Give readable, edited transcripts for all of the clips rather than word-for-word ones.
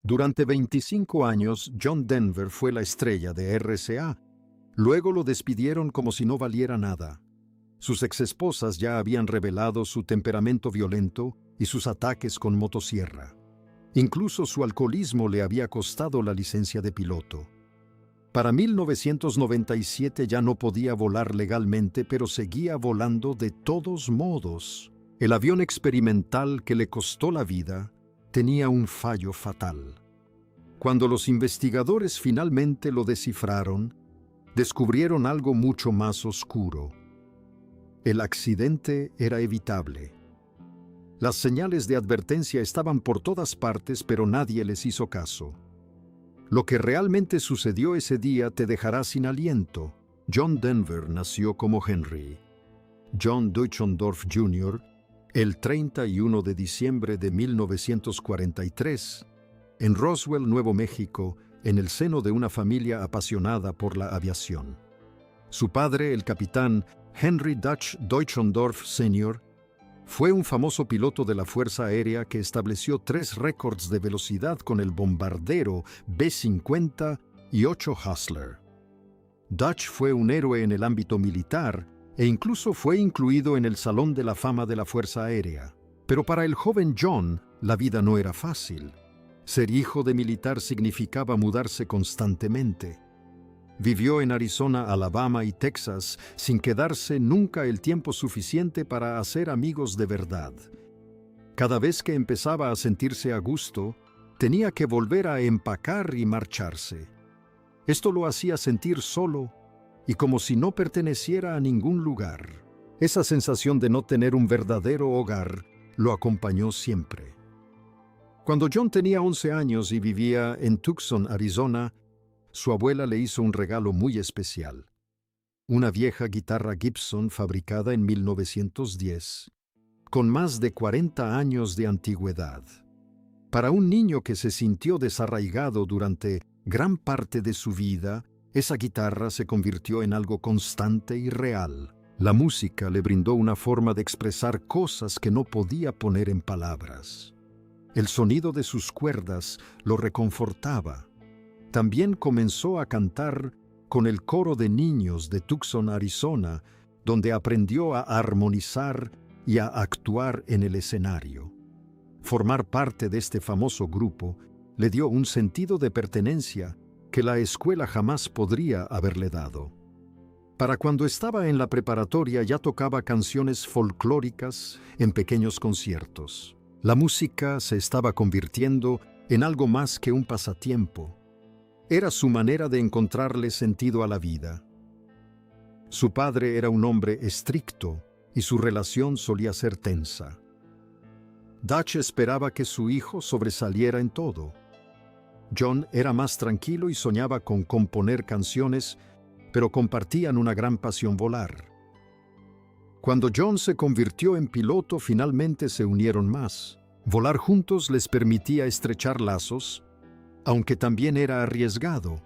Durante 25 años, John Denver fue la estrella de RCA. Luego lo despidieron como si no valiera nada. Sus exesposas ya habían revelado su temperamento violento y sus ataques con motosierra. Incluso su alcoholismo le había costado la licencia de piloto. Para 1997 ya no podía volar legalmente, pero seguía volando de todos modos. El avión experimental que le costó la vida tenía un fallo fatal. Cuando los investigadores finalmente lo descifraron, descubrieron algo mucho más oscuro. El accidente era evitable. Las señales de advertencia estaban por todas partes, pero nadie les hizo caso. Lo que realmente sucedió ese día te dejará sin aliento. John Denver nació como Henry John Deutschendorf Jr. el 31 de diciembre de 1943, en Roswell, Nuevo México, en el seno de una familia apasionada por la aviación. Su padre, el capitán Henry Dutch Deutschendorf Sr., fue un famoso piloto de la Fuerza Aérea que estableció 3 récords de velocidad con el bombardero B-50 y 8 Hustler. Dutch fue un héroe en el ámbito militar e incluso fue incluido en el Salón de la Fama de la Fuerza Aérea. Pero para el joven John, la vida no era fácil. Ser hijo de militar significaba mudarse constantemente. Vivió en Arizona, Alabama y Texas sin quedarse nunca el tiempo suficiente para hacer amigos de verdad. Cada vez que empezaba a sentirse a gusto, tenía que volver a empacar y marcharse. Esto lo hacía sentir solo y como si no perteneciera a ningún lugar. Esa sensación de no tener un verdadero hogar lo acompañó siempre. Cuando John tenía 11 años y vivía en Tucson, Arizona, su abuela le hizo un regalo muy especial. Una vieja guitarra Gibson fabricada en 1910, con más de 40 años de antigüedad. Para un niño que se sintió desarraigado durante gran parte de su vida, esa guitarra se convirtió en algo constante y real. La música le brindó una forma de expresar cosas que no podía poner en palabras. El sonido de sus cuerdas lo reconfortaba. También comenzó a cantar con el coro de niños de Tucson, Arizona, donde aprendió a armonizar y a actuar en el escenario. Formar parte de este famoso grupo le dio un sentido de pertenencia que la escuela jamás podría haberle dado. Para cuando estaba en la preparatoria ya tocaba canciones folclóricas en pequeños conciertos. La música se estaba convirtiendo en algo más que un pasatiempo. Era su manera de encontrarle sentido a la vida. Su padre era un hombre estricto y su relación solía ser tensa. Dutch esperaba que su hijo sobresaliera en todo. John era más tranquilo y soñaba con componer canciones, pero compartían una gran pasión volar. Cuando John se convirtió en piloto, finalmente se unieron más. Volar juntos les permitía estrechar lazos, aunque también era arriesgado.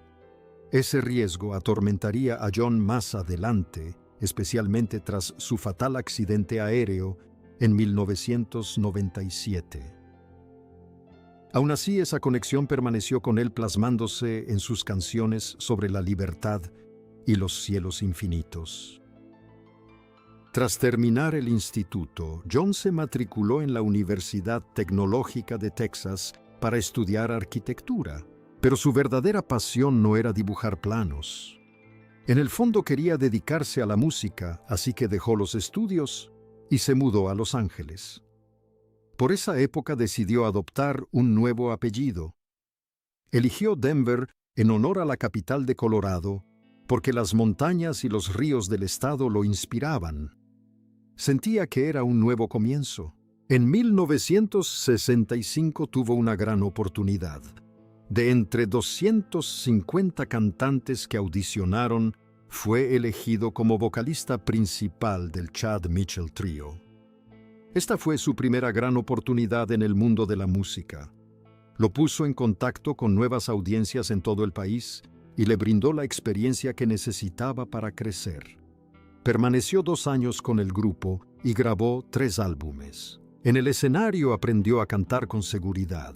Ese riesgo atormentaría a John más adelante, especialmente tras su fatal accidente aéreo en 1997. Aún así, esa conexión permaneció con él plasmándose en sus canciones sobre la libertad y los cielos infinitos. Tras terminar el instituto, John se matriculó en la Universidad Tecnológica de Texas para estudiar arquitectura, pero su verdadera pasión no era dibujar planos. En el fondo quería dedicarse a la música, así que dejó los estudios y se mudó a Los Ángeles. Por esa época decidió adoptar un nuevo apellido. Eligió Denver en honor a la capital de Colorado, porque las montañas y los ríos del estado lo inspiraban. Sentía que era un nuevo comienzo. En 1965 tuvo una gran oportunidad. De entre 250 cantantes que audicionaron, fue elegido como vocalista principal del Chad Mitchell Trio. Esta fue su primera gran oportunidad en el mundo de la música. Lo puso en contacto con nuevas audiencias en todo el país y le brindó la experiencia que necesitaba para crecer. Permaneció 2 años con el grupo y grabó 3 álbumes. En el escenario aprendió a cantar con seguridad.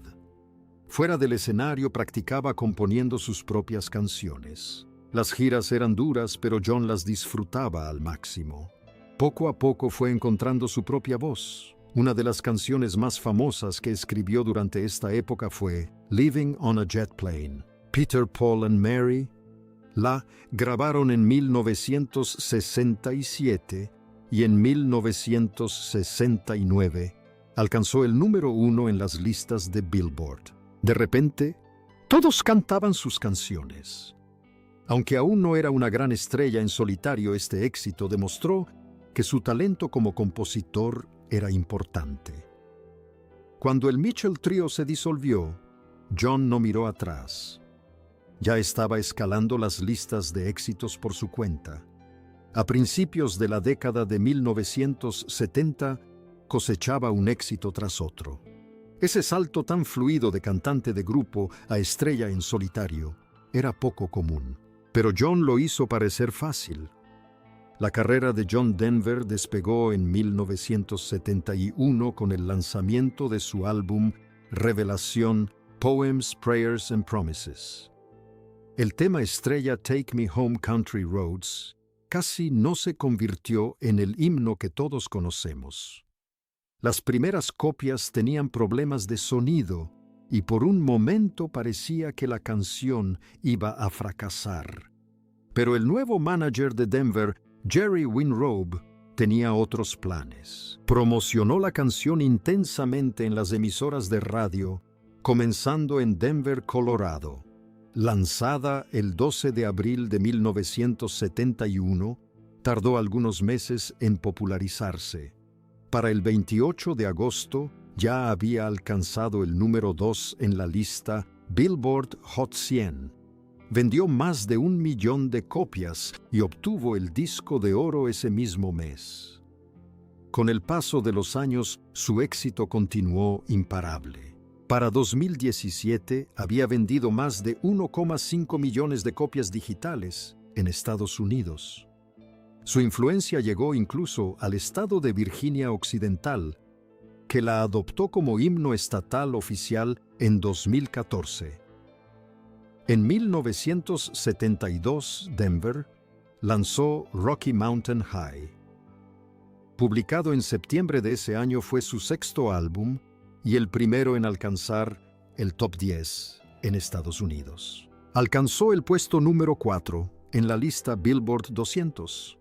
Fuera del escenario practicaba componiendo sus propias canciones. Las giras eran duras, pero John las disfrutaba al máximo. Poco a poco fue encontrando su propia voz. Una de las canciones más famosas que escribió durante esta época fue Living on a Jet Plane. Peter, Paul and Mary la grabaron en 1967 y en 1969 alcanzó el número 1 en las listas de Billboard. De repente, todos cantaban sus canciones. Aunque aún no era una gran estrella en solitario, este éxito demostró que su talento como compositor era importante. Cuando el Mitchell Trio se disolvió, John no miró atrás. Ya estaba escalando las listas de éxitos por su cuenta. A principios de la década de 1970, cosechaba un éxito tras otro. Ese salto tan fluido de cantante de grupo a estrella en solitario era poco común, pero John lo hizo parecer fácil. La carrera de John Denver despegó en 1971 con el lanzamiento de su álbum Revelación, Poems, Prayers and Promises. El tema estrella Take Me Home Country Roads casi no se convirtió en el himno que todos conocemos. Las primeras copias tenían problemas de sonido y por un momento parecía que la canción iba a fracasar. Pero el nuevo manager de Denver, Jerry Winrobe, tenía otros planes. Promocionó la canción intensamente en las emisoras de radio, comenzando en Denver, Colorado. Lanzada el 12 de abril de 1971, tardó algunos meses en popularizarse. Para el 28 de agosto ya había alcanzado el número 2 en la lista Billboard Hot 100. Vendió más de 1 millón de copias y obtuvo el disco de oro ese mismo mes. Con el paso de los años, su éxito continuó imparable. Para 2017 había vendido más de 1,5 millones de copias digitales en Estados Unidos. Su influencia llegó incluso al estado de Virginia Occidental, que la adoptó como himno estatal oficial en 2014. En 1972, Denver lanzó Rocky Mountain High. Publicado en septiembre de ese año, fue su sexto álbum y el primero en alcanzar el top 10 en Estados Unidos. Alcanzó el puesto número 4 en la lista Billboard 200.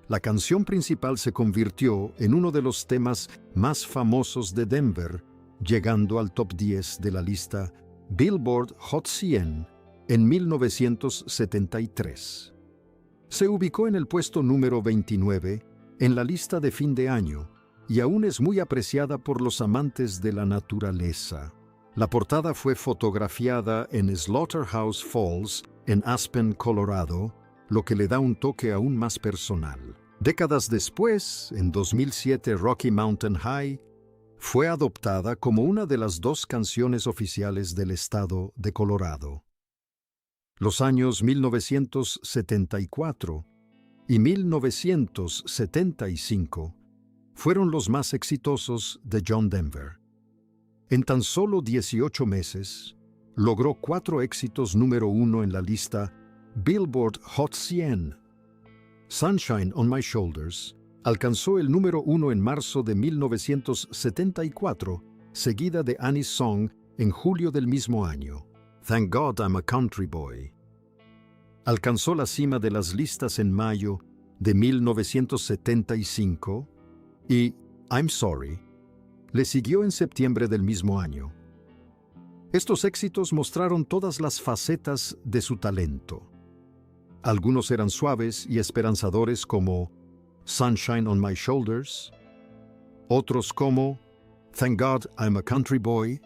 La canción principal se convirtió en uno de los temas más famosos de Denver, llegando al top 10 de la lista Billboard Hot 100 en 1973. Se ubicó en el puesto número 29 en la lista de fin de año y aún es muy apreciada por los amantes de la naturaleza. La portada fue fotografiada en Slaughterhouse Falls, en Aspen, Colorado, lo que le da un toque aún más personal. Décadas después, en 2007, Rocky Mountain High fue adoptada como una de las 2 canciones oficiales del estado de Colorado. Los años 1974 y 1975 fueron los más exitosos de John Denver. En tan solo 18 meses, logró 4 éxitos número 1 en la lista Billboard Hot 100. Sunshine on My Shoulders alcanzó el número 1 en marzo de 1974, seguida de Annie's Song en julio del mismo año. Thank God I'm a Country Boy alcanzó la cima de las listas en mayo de 1975 y I'm Sorry le siguió en septiembre del mismo año. Estos éxitos mostraron todas las facetas de su talento. Algunos eran suaves y esperanzadores como Sunshine on My Shoulders, otros como Thank God I'm a Country Boy,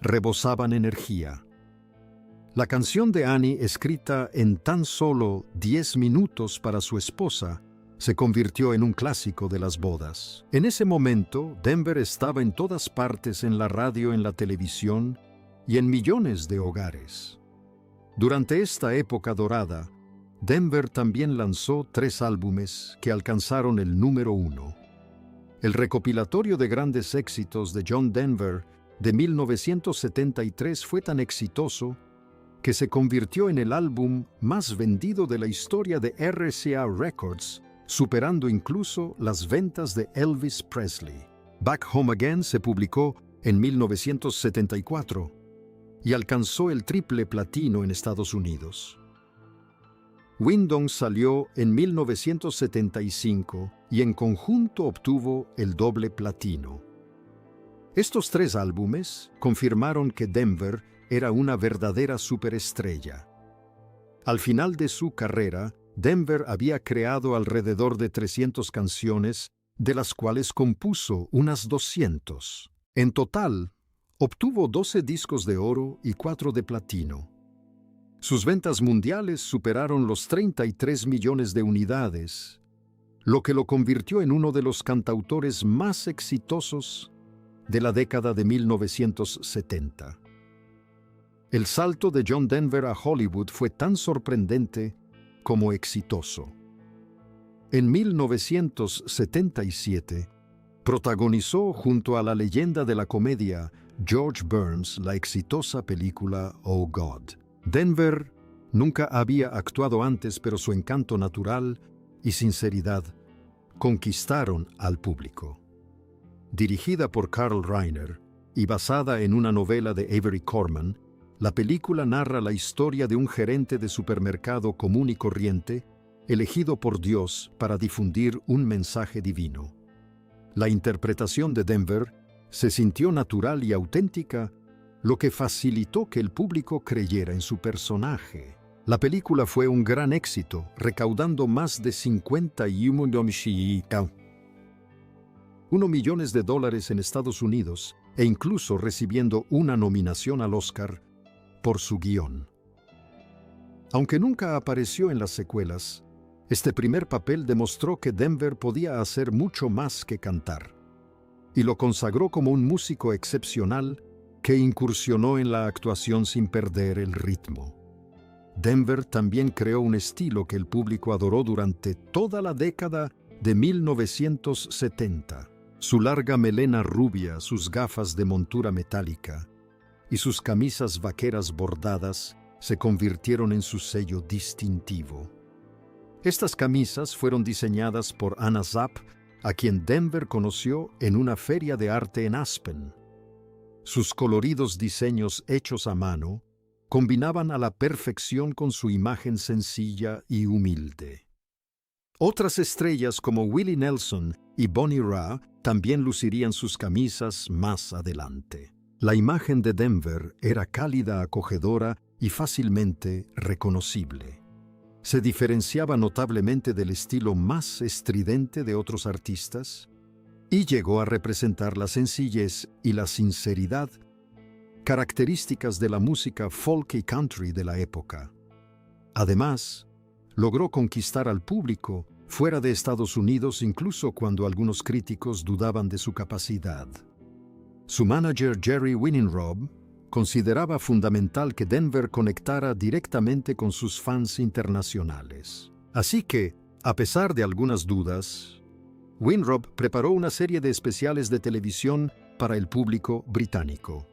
rebosaban energía. La canción de Annie, escrita en tan solo 10 minutos para su esposa, se convirtió en un clásico de las bodas. En ese momento, Denver estaba en todas partes, en la radio, en la televisión y en millones de hogares. Durante esta época dorada, Denver también lanzó 3 álbumes que alcanzaron el número 1. El recopilatorio de grandes éxitos de John Denver de 1973 fue tan exitoso que se convirtió en el álbum más vendido de la historia de RCA Records, superando incluso las ventas de Elvis Presley. Back Home Again se publicó en 1974 y alcanzó el triple platino en Estados Unidos. Windom salió en 1975 y en conjunto obtuvo el doble platino. Estos tres álbumes confirmaron que Denver era una verdadera superestrella. Al final de su carrera, Denver había creado alrededor de 300 canciones, de las cuales compuso unas 200. En total, obtuvo 12 discos de oro y 4 de platino. Sus ventas mundiales superaron los 33 millones de unidades, lo que lo convirtió en uno de los cantautores más exitosos de la década de 1970. El salto de John Denver a Hollywood fue tan sorprendente como exitoso. En 1977, protagonizó junto a la leyenda de la comedia George Burns la exitosa película Oh God. Denver nunca había actuado antes, pero su encanto natural y sinceridad conquistaron al público. Dirigida por Carl Reiner y basada en una novela de Avery Corman, la película narra la historia de un gerente de supermercado común y corriente, elegido por Dios para difundir un mensaje divino. La interpretación de Denver se sintió natural y auténtica, lo que facilitó que el público creyera en su personaje. La película fue un gran éxito, recaudando más de 51 millones de dólares en Estados Unidos e incluso recibiendo una nominación al Oscar por su guión. Aunque nunca apareció en las secuelas, este primer papel demostró que Denver podía hacer mucho más que cantar, y lo consagró como un músico excepcional que incursionó en la actuación sin perder el ritmo. Denver también creó un estilo que el público adoró durante toda la década de 1970. Su larga melena rubia, sus gafas de montura metálica y sus camisas vaqueras bordadas se convirtieron en su sello distintivo. Estas camisas fueron diseñadas por Anna Zapp, a quien Denver conoció en una feria de arte en Aspen. Sus coloridos diseños hechos a mano combinaban a la perfección con su imagen sencilla y humilde. Otras estrellas como Willie Nelson y Bonnie Raitt también lucirían sus camisas más adelante. La imagen de Denver era cálida, acogedora y fácilmente reconocible. Se diferenciaba notablemente del estilo más estridente de otros artistas y llegó a representar la sencillez y la sinceridad, características de la música folk y country de la época. Además, logró conquistar al público fuera de Estados Unidos incluso cuando algunos críticos dudaban de su capacidad. Su manager Jerry Winninrobb consideraba fundamental que Denver conectara directamente con sus fans internacionales. Así que, a pesar de algunas dudas, Winninrobb preparó una serie de especiales de televisión para el público británico.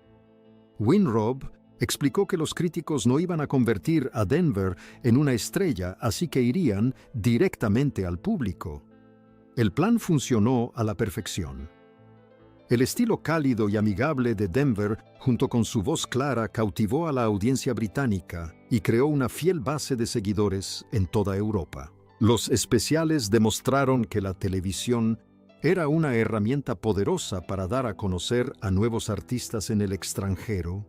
Winninrobb explicó que los críticos no iban a convertir a Denver en una estrella, así que irían directamente al público. El plan funcionó a la perfección. El estilo cálido y amigable de Denver, junto con su voz clara, cautivó a la audiencia británica y creó una fiel base de seguidores en toda Europa. Los especiales demostraron que la televisión era una herramienta poderosa para dar a conocer a nuevos artistas en el extranjero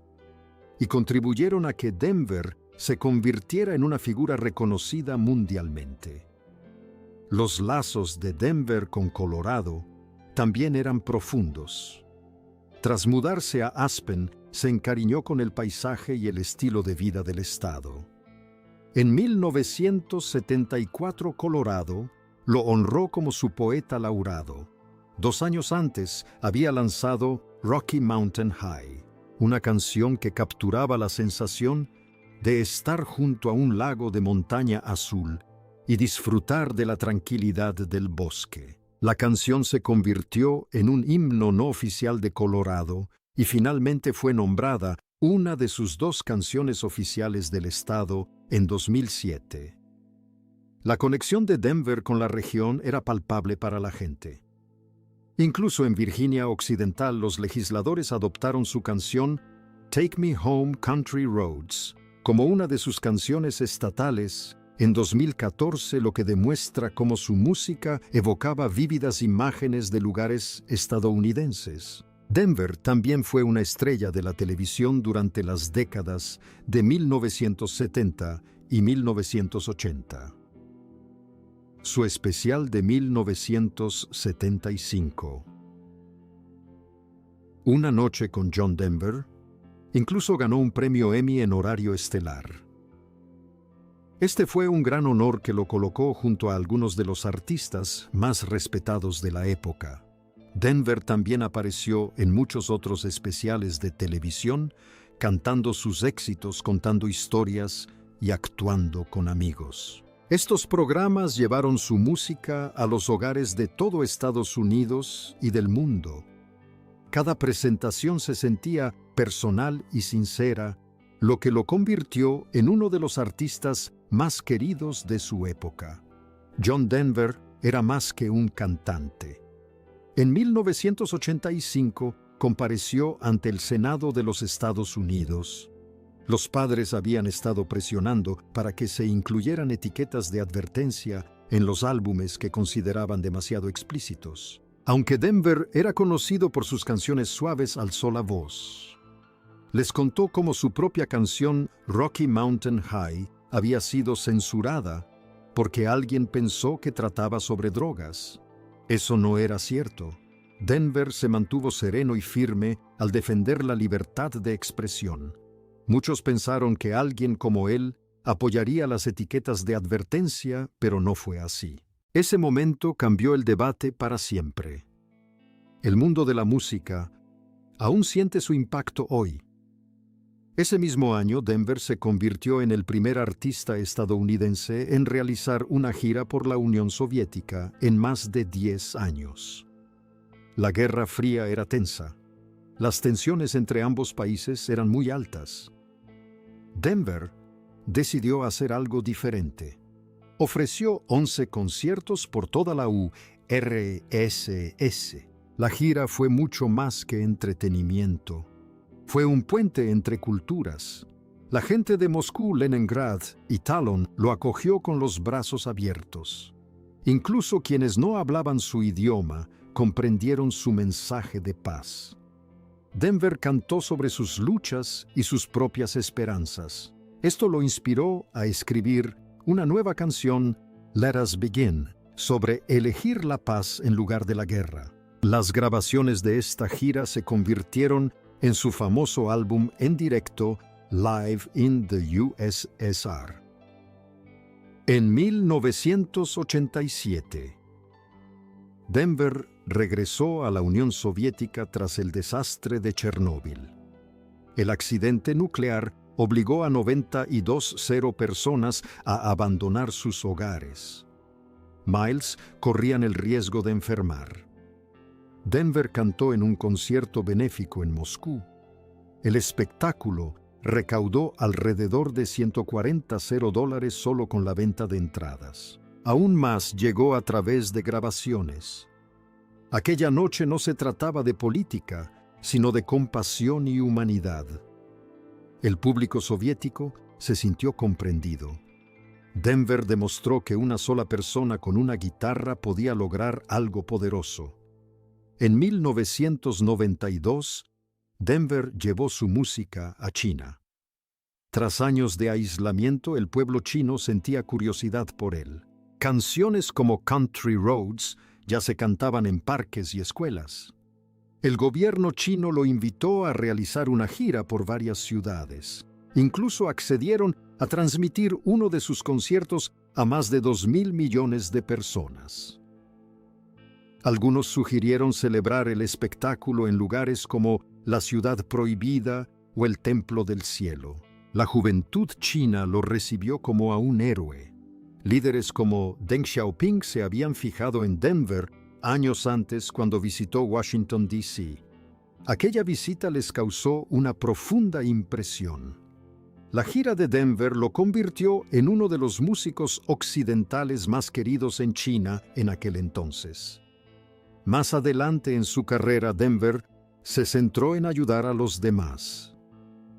y contribuyeron a que Denver se convirtiera en una figura reconocida mundialmente. Los lazos de Denver con Colorado también eran profundos. Tras mudarse a Aspen, se encariñó con el paisaje y el estilo de vida del estado. En 1974, Colorado lo honró como su poeta laureado. 2 años antes, había lanzado Rocky Mountain High, una canción que capturaba la sensación de estar junto a un lago de montaña azul y disfrutar de la tranquilidad del bosque. La canción se convirtió en un himno no oficial de Colorado y finalmente fue nombrada una de sus 2 canciones oficiales del estado en 2007. La conexión de Denver con la región era palpable para la gente. Incluso en Virginia Occidental los legisladores adoptaron su canción Take Me Home Country Roads como una de sus canciones estatales en 2014, lo que demuestra cómo su música evocaba vívidas imágenes de lugares estadounidenses. Denver también fue una estrella de la televisión durante las décadas de 1970 y 1980. Su especial de 1975. Una noche con John Denver, incluso ganó un premio Emmy en horario estelar. Este fue un gran honor que lo colocó junto a algunos de los artistas más respetados de la época. Denver también apareció en muchos otros especiales de televisión, cantando sus éxitos, contando historias y actuando con amigos. Estos programas llevaron su música a los hogares de todo Estados Unidos y del mundo. Cada presentación se sentía personal y sincera, lo que lo convirtió en uno de los artistas más queridos de su época. John Denver era más que un cantante. En 1985 compareció ante el Senado de los Estados Unidos. Los padres habían estado presionando para que se incluyeran etiquetas de advertencia en los álbumes que consideraban demasiado explícitos. Aunque Denver era conocido por sus canciones suaves, alzó la voz. Les contó cómo su propia canción Rocky Mountain High había sido censurada porque alguien pensó que trataba sobre drogas. Eso no era cierto. Denver se mantuvo sereno y firme al defender la libertad de expresión. Muchos pensaron que alguien como él apoyaría las etiquetas de advertencia, pero no fue así. Ese momento cambió el debate para siempre. El mundo de la música aún siente su impacto hoy. Ese mismo año, Denver se convirtió en el primer artista estadounidense en realizar una gira por la Unión Soviética en más de 10 años. La Guerra Fría era tensa. Las tensiones entre ambos países eran muy altas. Denver decidió hacer algo diferente. Ofreció 11 conciertos por toda la URSS. La gira fue mucho más que entretenimiento. Fue un puente entre culturas. La gente de Moscú, Leningrad y Tallinn lo acogió con los brazos abiertos. Incluso quienes no hablaban su idioma comprendieron su mensaje de paz. Denver cantó sobre sus luchas y sus propias esperanzas. Esto lo inspiró a escribir una nueva canción, Let Us Begin, sobre elegir la paz en lugar de la guerra. Las grabaciones de esta gira se convirtieron en su famoso álbum en directo, Live in the USSR. En 1987, Denver regresó a la Unión Soviética tras el desastre de Chernóbil. El accidente nuclear obligó a 92,000 personas a abandonar sus hogares. Miles corrían el riesgo de enfermar. Denver cantó en un concierto benéfico en Moscú. El espectáculo recaudó alrededor de $140 solo con la venta de entradas. Aún más llegó a través de grabaciones. Aquella noche no se trataba de política, sino de compasión y humanidad. El público soviético se sintió comprendido. Denver demostró que una sola persona con una guitarra podía lograr algo poderoso. En 1992, Denver llevó su música a China. Tras años de aislamiento, el pueblo chino sentía curiosidad por él. Canciones como Country Roads ya se cantaban en parques y escuelas. El gobierno chino lo invitó a realizar una gira por varias ciudades. Incluso accedieron a transmitir uno de sus conciertos a más de 2,000 millones de personas. Algunos sugirieron celebrar el espectáculo en lugares como la Ciudad Prohibida o el Templo del Cielo. La juventud china lo recibió como a un héroe. Líderes como Deng Xiaoping se habían fijado en Denver años antes cuando visitó Washington, D.C. Aquella visita les causó una profunda impresión. La gira de Denver lo convirtió en uno de los músicos occidentales más queridos en China en aquel entonces. Más adelante en su carrera, Denver se centró en ayudar a los demás.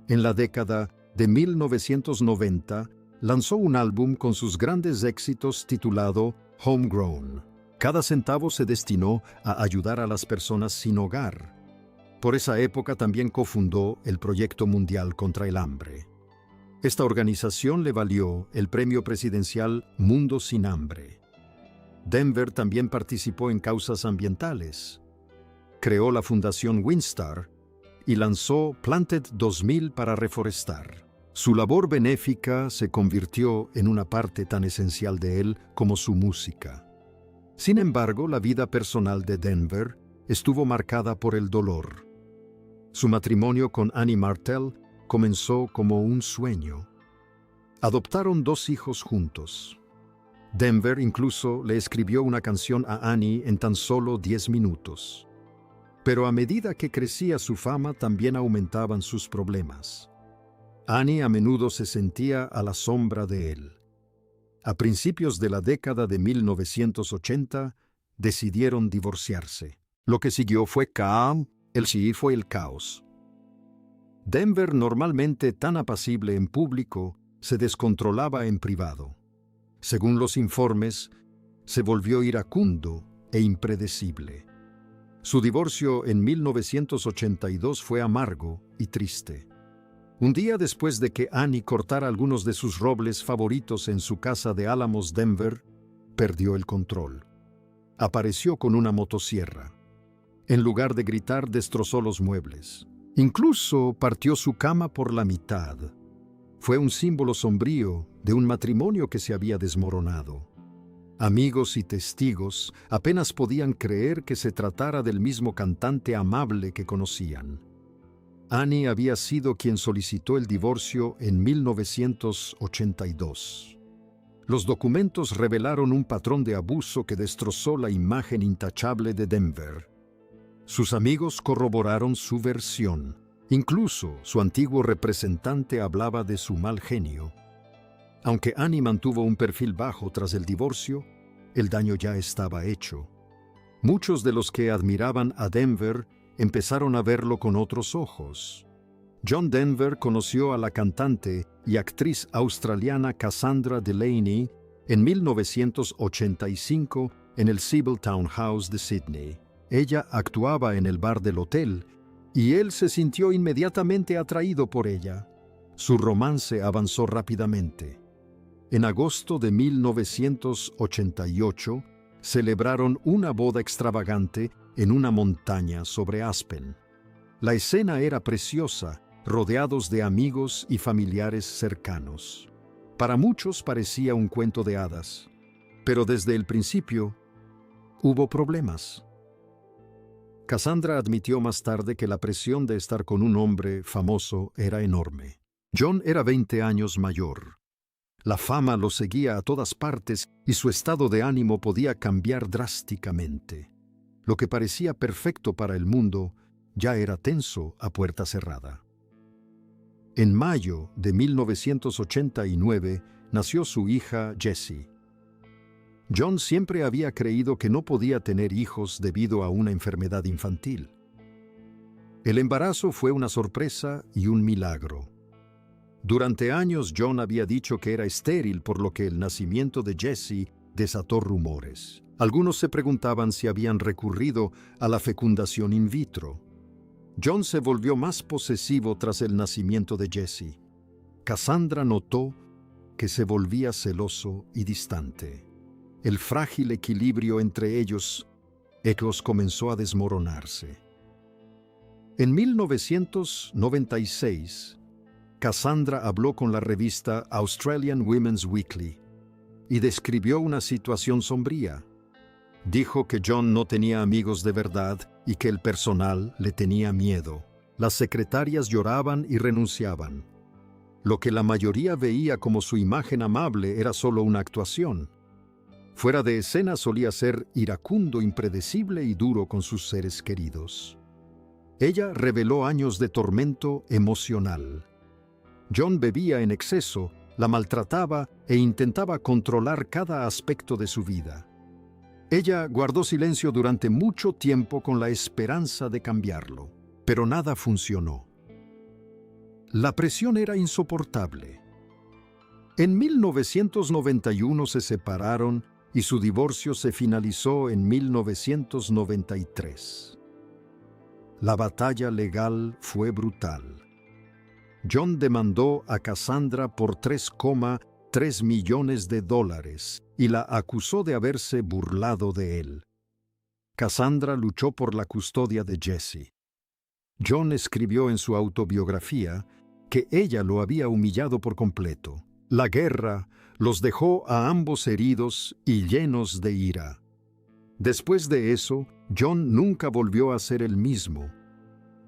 En la década de 1990, lanzó un álbum con sus grandes éxitos titulado Homegrown. Cada centavo se destinó a ayudar a las personas sin hogar. Por esa época también cofundó el Proyecto Mundial contra el Hambre. Esta organización le valió el premio presidencial Mundo sin Hambre. Denver también participó en causas ambientales. Creó la Fundación Winstar y lanzó Planted 2000 para reforestar. Su labor benéfica se convirtió en una parte tan esencial de él como su música. Sin embargo, la vida personal de Denver estuvo marcada por el dolor. Su matrimonio con Annie Martel comenzó como un sueño. Adoptaron 2 hijos juntos. Denver incluso le escribió una canción a Annie en tan solo 10 minutos. Pero a medida que crecía su fama, también aumentaban sus problemas. Annie a menudo se sentía a la sombra de él. A principios de la década de 1980, decidieron divorciarse. Lo que siguió fue el caos. Denver, normalmente tan apacible en público, se descontrolaba en privado. Según los informes, se volvió iracundo e impredecible. Su divorcio en 1982 fue amargo y triste. Un día después de que Annie cortara algunos de sus robles favoritos en su casa de Álamos, Denver, perdió el control. Apareció con una motosierra. En lugar de gritar, destrozó los muebles. Incluso partió su cama por la mitad. Fue un símbolo sombrío de un matrimonio que se había desmoronado. Amigos y testigos apenas podían creer que se tratara del mismo cantante amable que conocían. Annie había sido quien solicitó el divorcio en 1982. Los documentos revelaron un patrón de abuso que destrozó la imagen intachable de Denver. Sus amigos corroboraron su versión. Incluso su antiguo representante hablaba de su mal genio. Aunque Annie mantuvo un perfil bajo tras el divorcio, el daño ya estaba hecho. Muchos de los que admiraban a Denver empezaron a verlo con otros ojos. John Denver conoció a la cantante y actriz australiana Cassandra Delaney en 1985 en el Sibyl Townhouse de Sydney. Ella actuaba en el bar del hotel y él se sintió inmediatamente atraído por ella. Su romance avanzó rápidamente. En agosto de 1988 celebraron una boda extravagante en una montaña sobre Aspen. La escena era preciosa, rodeados de amigos y familiares cercanos. Para muchos parecía un cuento de hadas, pero desde el principio hubo problemas. Cassandra admitió más tarde que la presión de estar con un hombre famoso era enorme. John era 20 años mayor. La fama lo seguía a todas partes y su estado de ánimo podía cambiar drásticamente. Lo que parecía perfecto para el mundo ya era tenso a puerta cerrada. En mayo de 1989 nació su hija Jessie. John siempre había creído que no podía tener hijos debido a una enfermedad infantil. El embarazo fue una sorpresa y un milagro. Durante años John había dicho que era estéril, por lo que el nacimiento de Jessie desató rumores. Algunos se preguntaban si habían recurrido a la fecundación in vitro. John se volvió más posesivo tras el nacimiento de Jessie. Cassandra notó que se volvía celoso y distante. El frágil equilibrio entre ellos comenzó a desmoronarse. En 1996, Cassandra habló con la revista Australian Women's Weekly y describió una situación sombría. Dijo que John no tenía amigos de verdad y que el personal le tenía miedo. Las secretarias lloraban y renunciaban. Lo que la mayoría veía como su imagen amable era solo una actuación. Fuera de escena solía ser iracundo, impredecible y duro con sus seres queridos. Ella reveló años de tormento emocional. John bebía en exceso, la maltrataba e intentaba controlar cada aspecto de su vida. Ella guardó silencio durante mucho tiempo con la esperanza de cambiarlo, pero nada funcionó. La presión era insoportable. En 1991 se separaron y su divorcio se finalizó en 1993. La batalla legal fue brutal. John demandó a Cassandra por $3,3 millones y la acusó de haberse burlado de él. Cassandra luchó por la custodia de Jesse. John escribió en su autobiografía que ella lo había humillado por completo. La guerra los dejó a ambos heridos y llenos de ira. Después de eso, John nunca volvió a ser el mismo.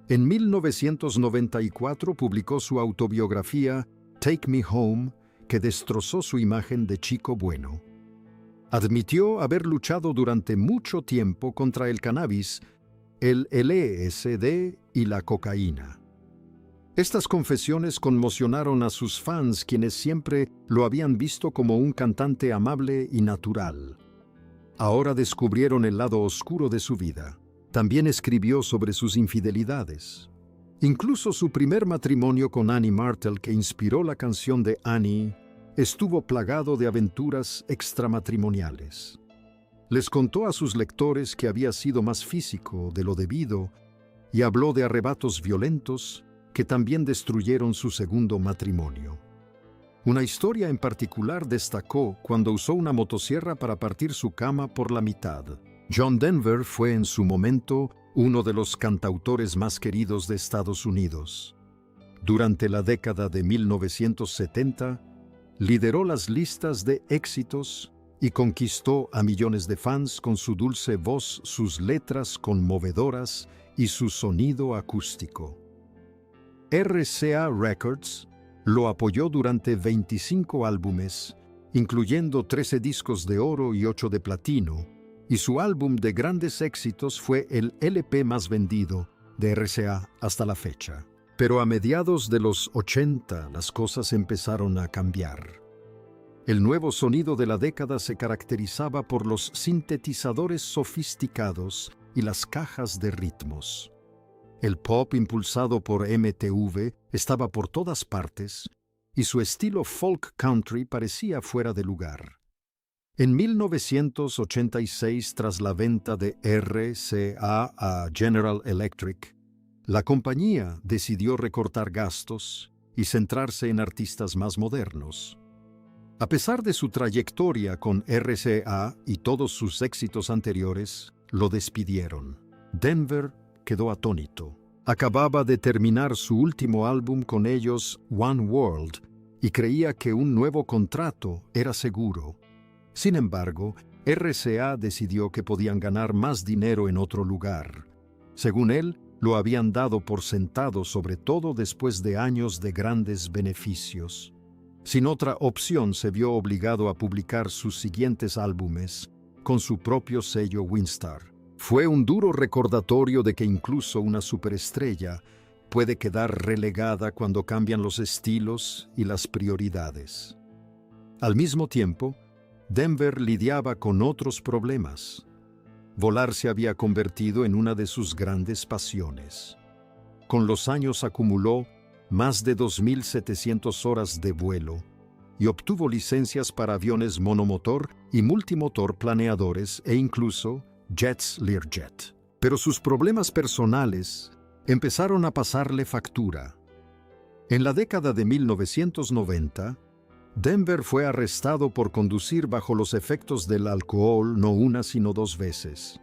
En 1994 publicó su autobiografía Take Me Home, que destrozó su imagen de chico bueno. Admitió haber luchado durante mucho tiempo contra el cannabis, el LSD y la cocaína. Estas confesiones conmocionaron a sus fans, quienes siempre lo habían visto como un cantante amable y natural. Ahora descubrieron el lado oscuro de su vida. También escribió sobre sus infidelidades. Incluso su primer matrimonio con Annie Martel, que inspiró la canción de Annie, estuvo plagado de aventuras extramatrimoniales. Les contó a sus lectores que había sido más físico de lo debido y habló de arrebatos violentos que también destruyeron su segundo matrimonio. Una historia en particular destacó cuando usó una motosierra para partir su cama por la mitad. John Denver fue en su momento uno de los cantautores más queridos de Estados Unidos. Durante la década de 1970, lideró las listas de éxitos y conquistó a millones de fans con su dulce voz, sus letras conmovedoras y su sonido acústico. RCA Records lo apoyó durante 25 álbumes, incluyendo 13 discos de oro y 8 de platino, y su álbum de grandes éxitos fue el LP más vendido de RCA hasta la fecha. Pero a mediados de los 80 las cosas empezaron a cambiar. El nuevo sonido de la década se caracterizaba por los sintetizadores sofisticados y las cajas de ritmos. El pop impulsado por MTV estaba por todas partes y su estilo folk country parecía fuera de lugar. En 1986, tras la venta de RCA a General Electric, la compañía decidió recortar gastos y centrarse en artistas más modernos. A pesar de su trayectoria con RCA y todos sus éxitos anteriores, lo despidieron. Denver quedó atónito. Acababa de terminar su último álbum con ellos, One World, y creía que un nuevo contrato era seguro. Sin embargo, RCA decidió que podían ganar más dinero en otro lugar. Según él, lo habían dado por sentado, sobre todo después de años de grandes beneficios. Sin otra opción, se vio obligado a publicar sus siguientes álbumes con su propio sello Winstar. Fue un duro recordatorio de que incluso una superestrella puede quedar relegada cuando cambian los estilos y las prioridades. Al mismo tiempo, Denver lidiaba con otros problemas. Volar se había convertido en una de sus grandes pasiones. Con los años acumuló más de 2.700 horas de vuelo y obtuvo licencias para aviones monomotor y multimotor planeadores e incluso jets Learjet. Pero sus problemas personales empezaron a pasarle factura. En la década de 1990, Denver fue arrestado por conducir bajo los efectos del alcohol no una sino 2 veces.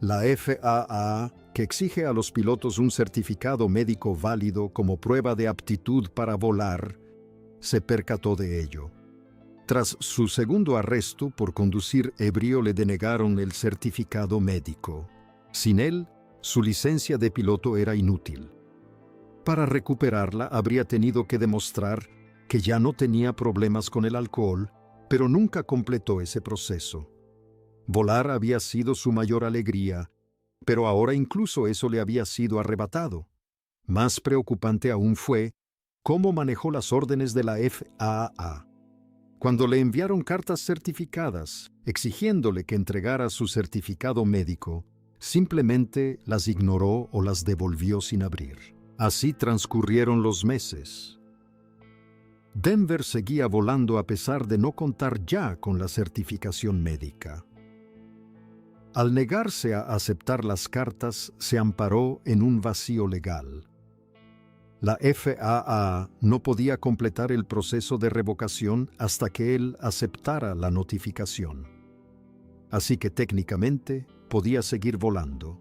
La FAA, que exige a los pilotos un certificado médico válido como prueba de aptitud para volar, se percató de ello. Tras su segundo arresto por conducir ebrio, le denegaron el certificado médico. Sin él, su licencia de piloto era inútil. Para recuperarla, habría tenido que demostrar que ya no tenía problemas con el alcohol, pero nunca completó ese proceso. Volar había sido su mayor alegría, pero ahora incluso eso le había sido arrebatado. Más preocupante aún fue cómo manejó las órdenes de la FAA. Cuando le enviaron cartas certificadas, exigiéndole que entregara su certificado médico, simplemente las ignoró o las devolvió sin abrir. Así transcurrieron los meses. Denver seguía volando a pesar de no contar ya con la certificación médica. Al negarse a aceptar las cartas, se amparó en un vacío legal. La FAA no podía completar el proceso de revocación hasta que él aceptara la notificación. Así que técnicamente podía seguir volando.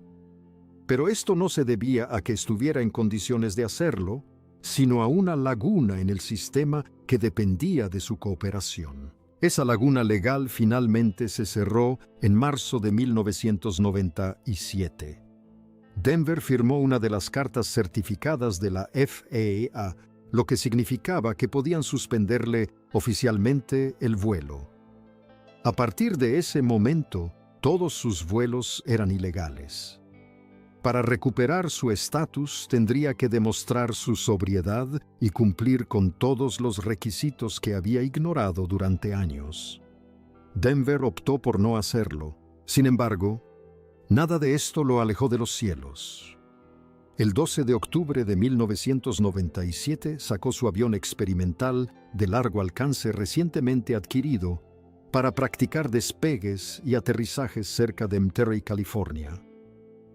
Pero esto no se debía a que estuviera en condiciones de hacerlo, sino a una laguna en el sistema que dependía de su cooperación. Esa laguna legal finalmente se cerró en marzo de 1997. Denver firmó una de las cartas certificadas de la FAA, lo que significaba que podían suspenderle oficialmente el vuelo. A partir de ese momento, todos sus vuelos eran ilegales. Para recuperar su estatus, tendría que demostrar su sobriedad y cumplir con todos los requisitos que había ignorado durante años. Denver optó por no hacerlo. Sin embargo, nada de esto lo alejó de los cielos. El 12 de octubre de 1997 sacó su avión experimental de largo alcance recientemente adquirido para practicar despegues y aterrizajes cerca de Monterey, California.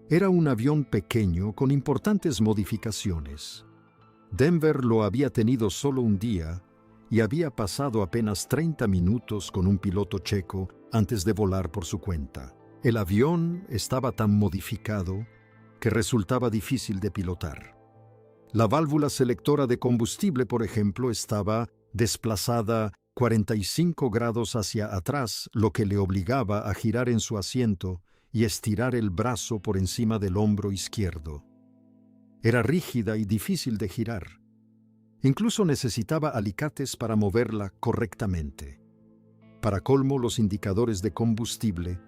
Era un avión pequeño con importantes modificaciones. Denver lo había tenido solo un día y había pasado apenas 30 minutos con un piloto checo antes de volar por su cuenta. El avión estaba tan modificado que resultaba difícil de pilotar. La válvula selectora de combustible, por ejemplo, estaba desplazada 45 grados hacia atrás, lo que le obligaba a girar en su asiento y estirar el brazo por encima del hombro izquierdo. Era rígida y difícil de girar. Incluso necesitaba alicates para moverla correctamente. Para colmo, los indicadores de combustible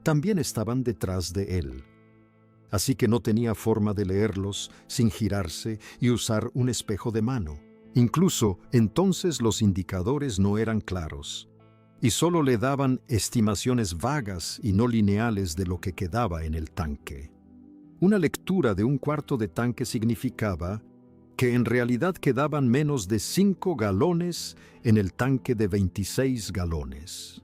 también estaban detrás de él. Así que no tenía forma de leerlos sin girarse y usar un espejo de mano. Incluso entonces los indicadores no eran claros y solo le daban estimaciones vagas y no lineales de lo que quedaba en el tanque. Una lectura de un cuarto de tanque significaba que en realidad quedaban menos de 5 galones en el tanque de 26 galones.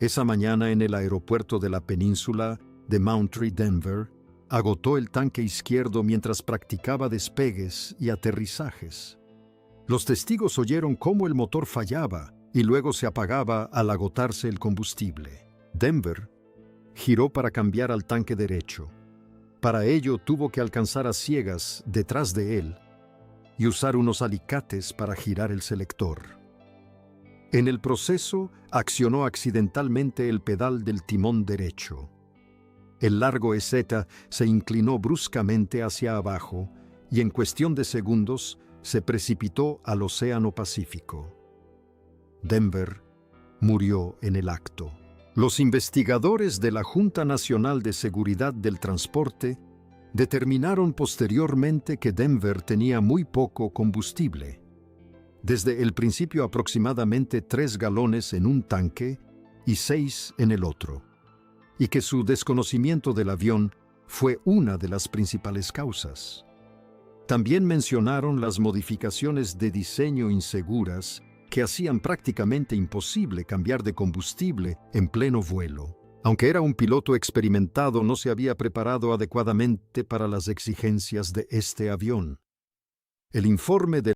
Esa mañana en el aeropuerto de la península de Monterey, Denver, agotó el tanque izquierdo mientras practicaba despegues y aterrizajes. Los testigos oyeron cómo el motor fallaba y luego se apagaba al agotarse el combustible. Denver giró para cambiar al tanque derecho. Para ello tuvo que alcanzar a ciegas detrás de él y usar unos alicates para girar el selector. En el proceso, accionó accidentalmente el pedal del timón derecho. El largo EZ se inclinó bruscamente hacia abajo y en cuestión de segundos se precipitó al Océano Pacífico. Denver murió en el acto. Los investigadores de la Junta Nacional de Seguridad del Transporte determinaron posteriormente que Denver tenía muy poco combustible. Desde el principio aproximadamente 3 galones en un tanque y 6 en el otro, y que su desconocimiento del avión fue una de las principales causas. También mencionaron las modificaciones de diseño inseguras que hacían prácticamente imposible cambiar de combustible en pleno vuelo. Aunque era un piloto experimentado, no se había preparado adecuadamente para las exigencias de este avión. El informe de